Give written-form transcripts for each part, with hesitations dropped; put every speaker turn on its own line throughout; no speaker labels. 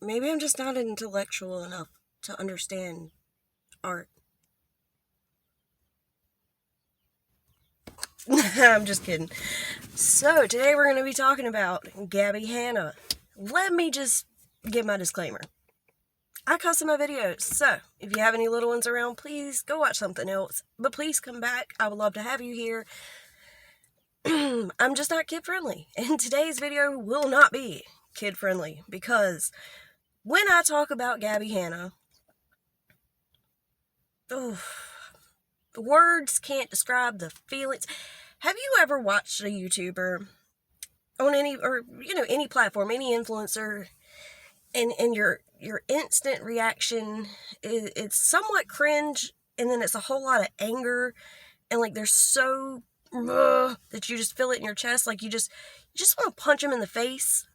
maybe I'm just not intellectual enough to understand art. I'm just kidding. So, today we're going to be talking about Gabbie Hanna. Let me just give my disclaimer. I cuss in my videos, so if you have any little ones around, please go watch something else. But please come back. I would love to have you here. I'm just not kid-friendly, and today's video will not be kid-friendly, because when I talk about Gabbie Hanna, words can't describe the feelings. Have you ever watched a YouTuber on any platform, any influencer, and your instant reaction it's somewhat cringe, and then it's a whole lot of anger, and like they're so that you just feel it in your chest, like you just want to punch them in the face?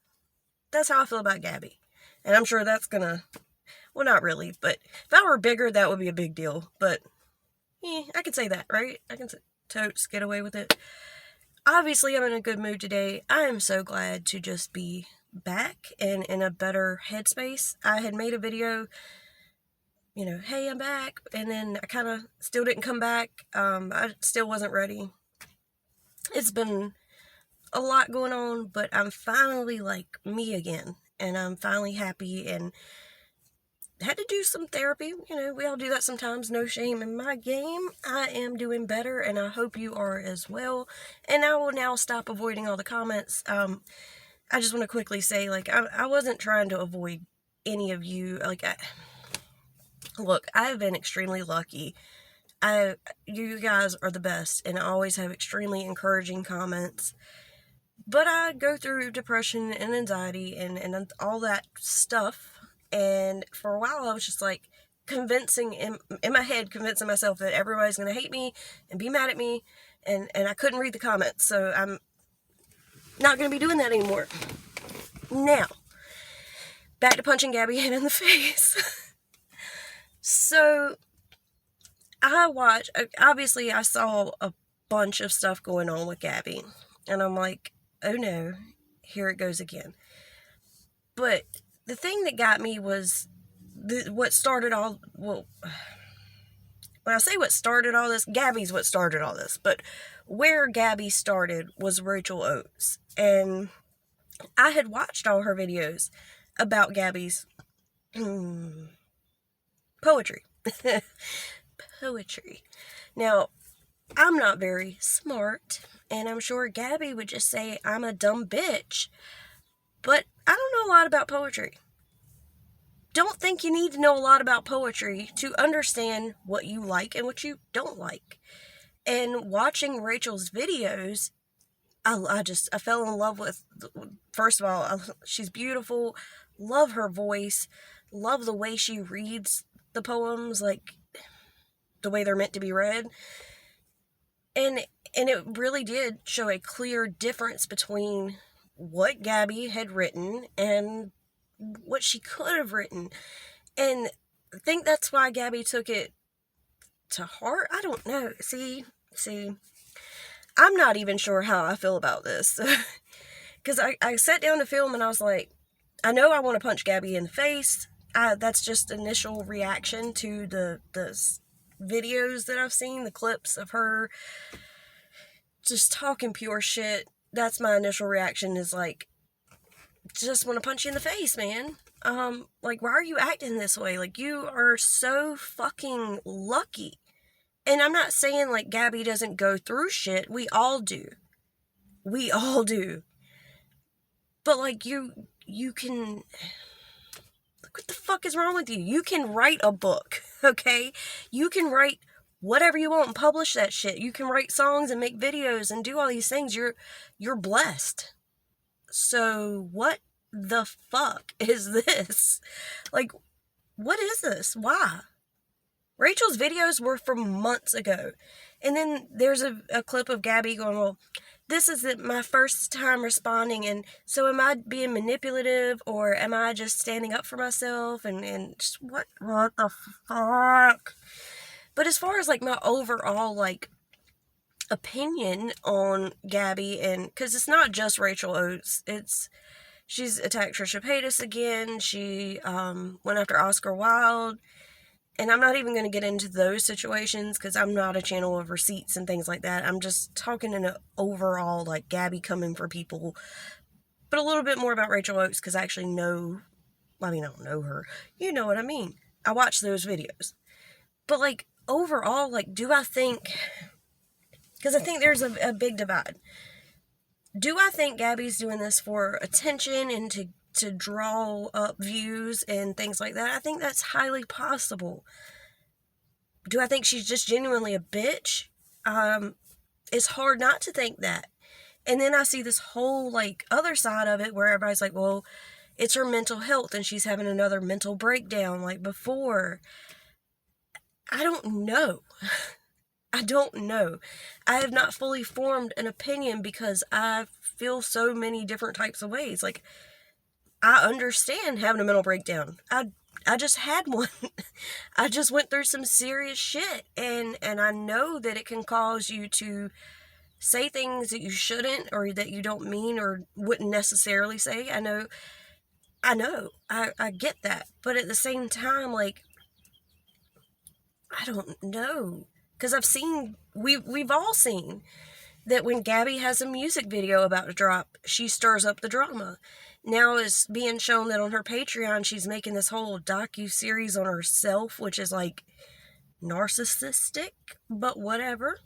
That's how I feel about Gabbie. And I'm sure that's gonna, well, not really, but if I were bigger, that would be a big deal. But I can say that, right? I can totes get away with it. Obviously, I'm in a good mood today. I am so glad to just be back and in a better headspace. I had made a video, hey, I'm back, and then I kind of still didn't come back. I still wasn't ready. It's been a lot going on, but I'm finally like me again, and I'm finally happy, and had to do some therapy. We all do that sometimes. No shame in my game. I am doing better, and I hope you are as well. And I will now stop avoiding all the comments. I just want to quickly say, like, I wasn't trying to avoid any of you. Like, look, I've been extremely lucky. You guys are the best, and I always have extremely encouraging comments. But I go through depression and anxiety and all that stuff. And for a while, I was just like convincing in my head, convincing myself that everybody's going to hate me and be mad at me. And I couldn't read the comments. So I'm not going to be doing that anymore. Now, back to punching Gabbie Hanna in the face. So obviously I saw a bunch of stuff going on with Gabbie. And I'm like, oh no, here it goes again. But the thing that got me was what started all, well, when I say what started all this, Gabbie's what started all this. But where Gabbie started was Rachel Oates. And I had watched all her videos about Gabbie's poetry. Poetry. Now, I'm not very smart, and I'm sure Gabbie would just say I'm a dumb bitch, but I don't know a lot about poetry. Don't think you need to know a lot about poetry to understand what you like and what you don't like. And watching Rachel's videos, I fell in love with, first of all, she's beautiful, love her voice, love the way she reads the poems, like the way they're meant to be read. And it really did show a clear difference between what Gabbie had written and what she could have written. And I think that's why Gabbie took it to heart. I don't know. See, I'm not even sure how I feel about this. Because I sat down to film and I was like, I know I want to punch Gabbie in the face. That's just initial reaction to the videos that I've seen, the clips of her just talking pure shit. That's my initial reaction, is like, just want to punch you in the face, man. Like, why are you acting this way? Like, you are so fucking lucky. And I'm not saying like Gabbie doesn't go through shit. We all do. But like, you can, what the fuck is wrong with you? You can write a book, okay? You can write whatever you want and publish that shit. You can write songs and make videos and do all these things. You're blessed. So what the fuck is this? Like, what is this? Why? Rachel's videos were from months ago. And then there's a clip of Gabbie going, well, this is my first time responding, and so am I being manipulative, or am I just standing up for myself, and just what the fuck? But as far as like my overall like opinion on Gabbie, and because it's not just Rachel Oates, it's She's attacked Trisha Paytas again. She went after Oscar Wilde. And I'm not even going to get into those situations because I'm not a channel of receipts and things like that. I'm just talking in an overall, like, Gabbie coming for people. But a little bit more about Rachel Oates because I actually know, I don't know her. You know what I mean. I watch those videos. But, like, overall, like, do I think, because I think there's a big divide. Do I think Gabbie's doing this for attention and to draw up views and things like that? I think that's highly possible. Do I think she's just genuinely a bitch? It's hard not to think that. And then I see this whole, like, other side of it where everybody's like, well, it's her mental health and she's having another mental breakdown like before. I don't know. I don't know. I have not fully formed an opinion because I feel so many different types of ways. Like, I understand having a mental breakdown. I just had one. I just went through some serious shit. And I know that it can cause you to say things that you shouldn't or that you don't mean or wouldn't necessarily say. I know. I get that. But at the same time, like, I don't know. Because I've seen, we've all seen that when Gabbie has a music video about to drop, she stirs up the drama. Now it's being shown that on her Patreon, she's making this whole docu-series on herself, which is, like, narcissistic, but whatever.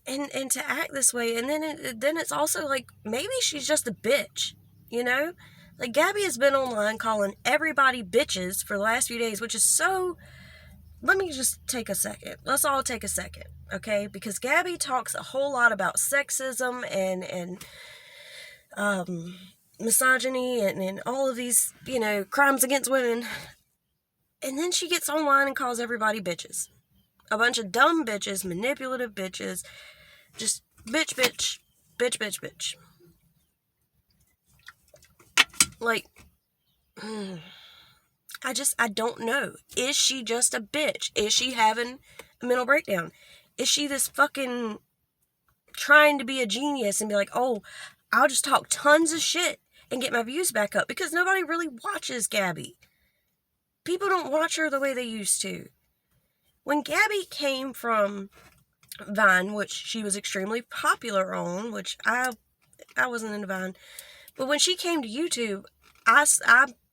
And to act this way, and then it's also, like, maybe she's just a bitch, you know? Like, Gabbie has been online calling everybody bitches for the last few days, which is so... Let me just take a second. Let's all take a second, okay? Because Gabbie talks a whole lot about sexism and misogyny and all of these, you know, crimes against women. And then she gets online and calls everybody bitches. A bunch of dumb bitches, manipulative bitches. Just bitch, bitch, bitch, bitch, bitch. Like, I don't know. Is she just a bitch? Is she having a mental breakdown? Is she this fucking trying to be a genius and be like, oh, I'll just talk tons of shit and get my views back up? Because nobody really watches Gabbie. People don't watch her the way they used to. When Gabbie came from Vine, which she was extremely popular on, which I wasn't into Vine, but when she came to YouTube, I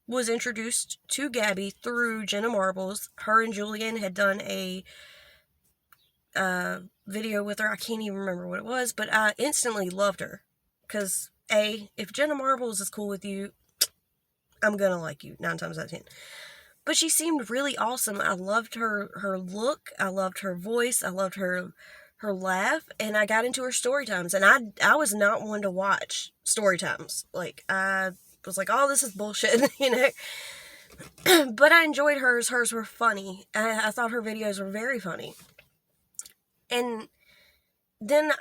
was introduced to Gabbie through Jenna Marbles. Her and Julian had done a video with her. I can't even remember what it was, but I instantly loved her. Because, if Jenna Marbles is cool with you, I'm gonna like you 9 times out of 10. But she seemed really awesome. I loved her look. I loved her voice. I loved her laugh. And I got into her story times. And I was not one to watch story times. Like, I was like, oh, this is bullshit, you know. But I enjoyed hers. Hers were funny. I thought her videos were very funny. And then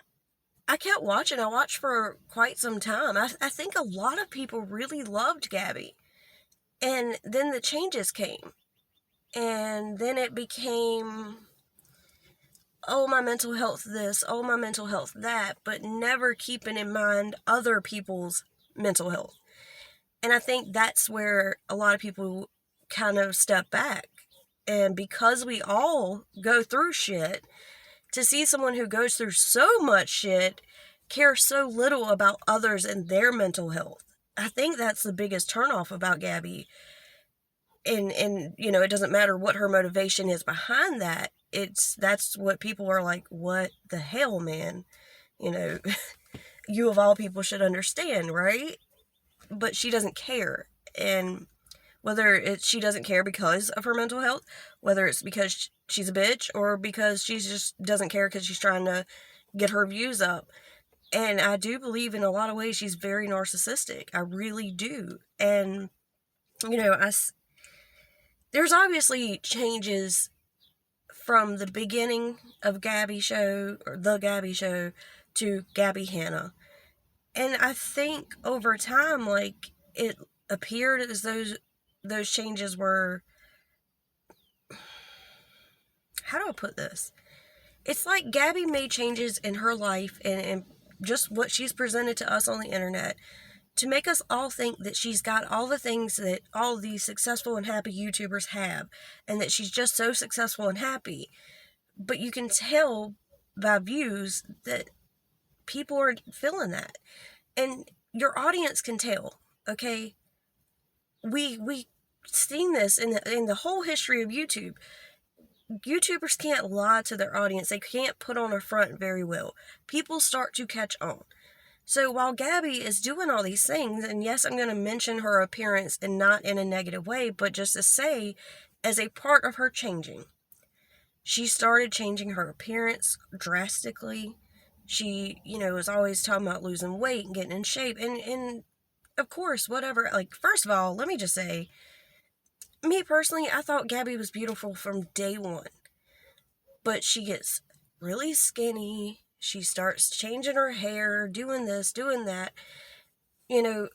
I kept watching. I watched for quite some time. I think a lot of people really loved Gabbie. And then the changes came. And then it became, oh, my mental health this, oh, my mental health that, but never keeping in mind other people's mental health. And I think that's where a lot of people kind of step back. And because we all go through shit, to see someone who goes through so much shit care so little about others and their mental health. I think that's the biggest turnoff about Gabbie. And you know, it doesn't matter what her motivation is behind that. That's what people are like, what the hell, man? You know, you of all people should understand, right? But she doesn't care. And whether she doesn't care because of her mental health, whether it's because she's a bitch or because she just doesn't care because she's trying to get her views up. And I do believe in a lot of ways she's very narcissistic. I really do. And, you know, there's obviously changes from the beginning of Gabbie Show, or The Gabbie Show, to Gabbie Hanna. And I think over time, like, it appeared as those changes were, how do I put this? It's like Gabbie made changes in her life and just what she's presented to us on the internet to make us all think that she's got all the things that all these successful and happy YouTubers have, and that she's just so successful and happy. But you can tell by views that people are feeling that. And your audience can tell, okay? We seen this in the whole history of YouTube. YouTubers can't lie to their audience. They can't put on a front very well. People start to catch on. So while Gabbie is doing all these things, and yes, I'm going to mention her appearance and not in a negative way, but just to say, as a part of her changing, she started changing her appearance drastically. She, was always talking about losing weight and getting in shape. And of course, whatever. Like, first of all, let me just say, me personally, I thought Gabbie was beautiful from day one. But she gets really skinny. She starts changing her hair, doing this, doing that. Again,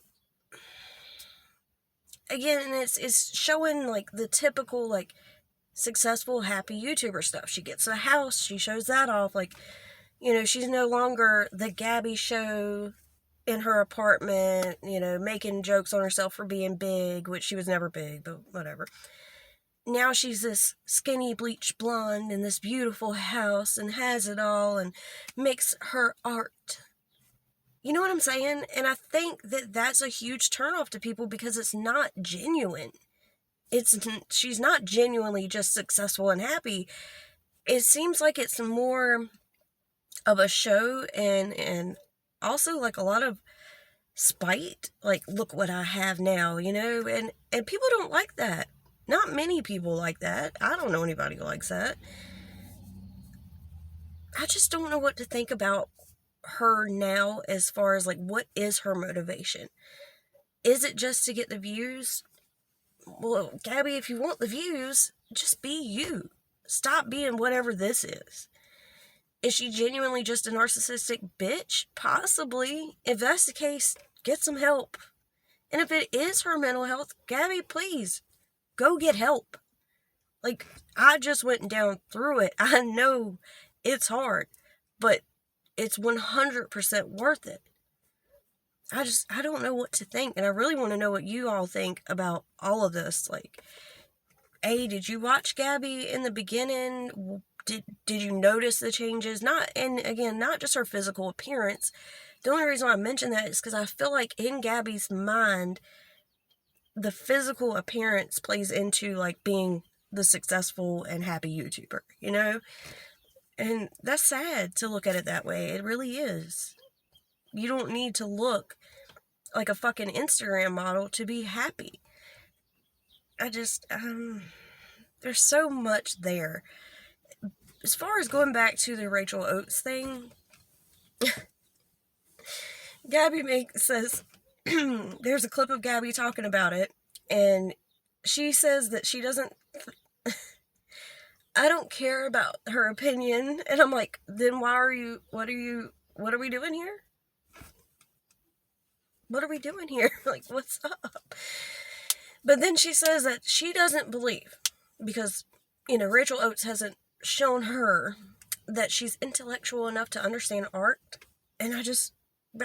it's showing, like, the typical, like, successful, happy YouTuber stuff. She gets a house. She shows that off. Like, she's no longer the Gabbie show in her apartment, making jokes on herself for being big, which she was never big, but whatever. Now she's this skinny bleached blonde in this beautiful house and has it all and makes her art. You know what I'm saying? And I think that that's a huge turnoff to people because it's not genuine. She's not genuinely just successful and happy. It seems like it's more of a show and also like a lot of spite. Like, look what I have now, and people don't like that. Not many people like that. I don't know anybody who likes that. I just don't know what to think about her now as far as, like, what is her motivation? Is it just to get the views? Well, Gabbie, if you want the views, just be you. Stop being whatever this is. Is she genuinely just a narcissistic bitch? Possibly. If that's the case, get some help. And if it is her mental health, Gabbie, please, go get help. Like, I just went down through it. I know it's hard, but it's 100% worth it. I don't know what to think, and I really want to know what you all think about all of this. Like, did you watch Gabbie in the beginning? Did you notice the changes? Not just her physical appearance. The only reason why I mention that is because I feel like in Gabbie's mind, the physical appearance plays into, like, being the successful and happy YouTuber, And that's sad to look at it that way. It really is. You don't need to look like a fucking Instagram model to be happy. There's so much there. As far as going back to the Rachel Oates thing, Gabbie says, there's a clip of Gabbie talking about it, and she says that she doesn't, I don't care about her opinion, and I'm like, then what are we doing here? What are we doing here? Like, what's up? But then she says that she doesn't believe, because, Rachel Oates hasn't shown her that she's intellectual enough to understand art, and I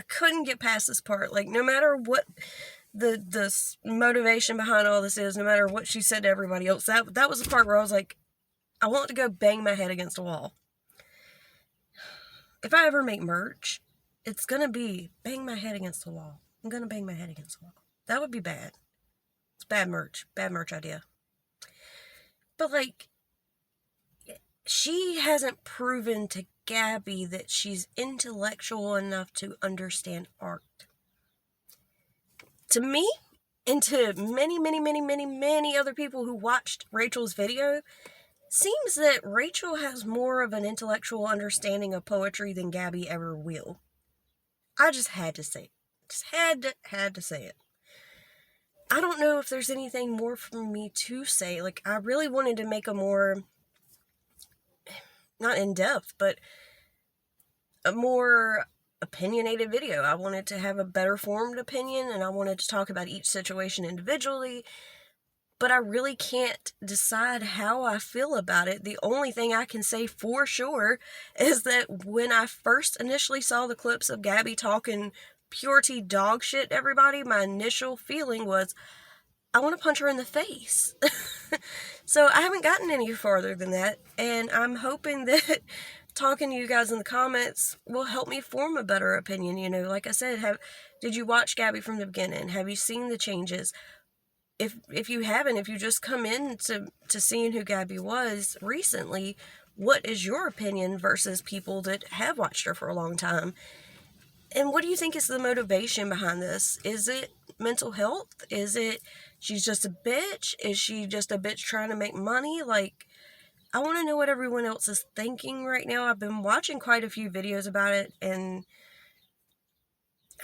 couldn't get past this part. Like, no matter what the motivation behind all this is, no matter what she said to everybody else, that was the part where I was like, I want to go bang my head against a wall. If I ever make merch, it's gonna be bang my head against the wall. I'm gonna bang my head against the wall. That would be bad. It's bad merch idea. But, like, she hasn't proven to Gabbie that she's intellectual enough to understand art. To me, and to many, many, many, many, many other people who watched Rachel's video, seems that Rachel has more of an intellectual understanding of poetry than Gabbie ever will. I just had to say it. Just had to say it. I don't know if there's anything more for me to say. Like, I really wanted to make a more, not in-depth, but a more opinionated video. I wanted to have a better formed opinion, and I wanted to talk about each situation individually, but I really can't decide how I feel about it. The only thing I can say for sure is that when I first initially saw the clips of Gabbie talking purity dog shit, everybody, my initial feeling was, I want to punch her in the face. So I haven't gotten any farther than that, and I'm hoping that talking to you guys in the comments will help me form a better opinion. You know, like I said, did you watch Gabbie from the beginning? Have you seen the changes? If you haven't, if you just come in to seeing who Gabbie was recently, what is your opinion versus people that have watched her for a long time? And what do you think is the motivation behind this? Is it mental health? Is it she's just a bitch? Is she just a bitch trying to make money? Like, I want to know what everyone else is thinking right now. I've been watching quite a few videos about it, and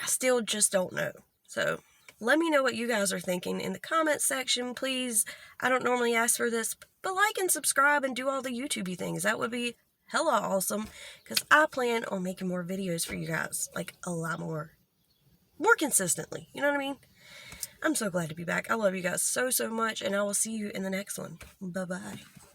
I still just don't know. So let me know what you guys are thinking in the comments section, please. I don't normally ask for this, but like and subscribe and do all the YouTube-y things. That would be hella awesome, because I plan on making more videos for you guys, like a lot more consistently, you know what I mean? I'm so glad to be back. I love you guys so much, and I will see you in the next one. Bye-bye.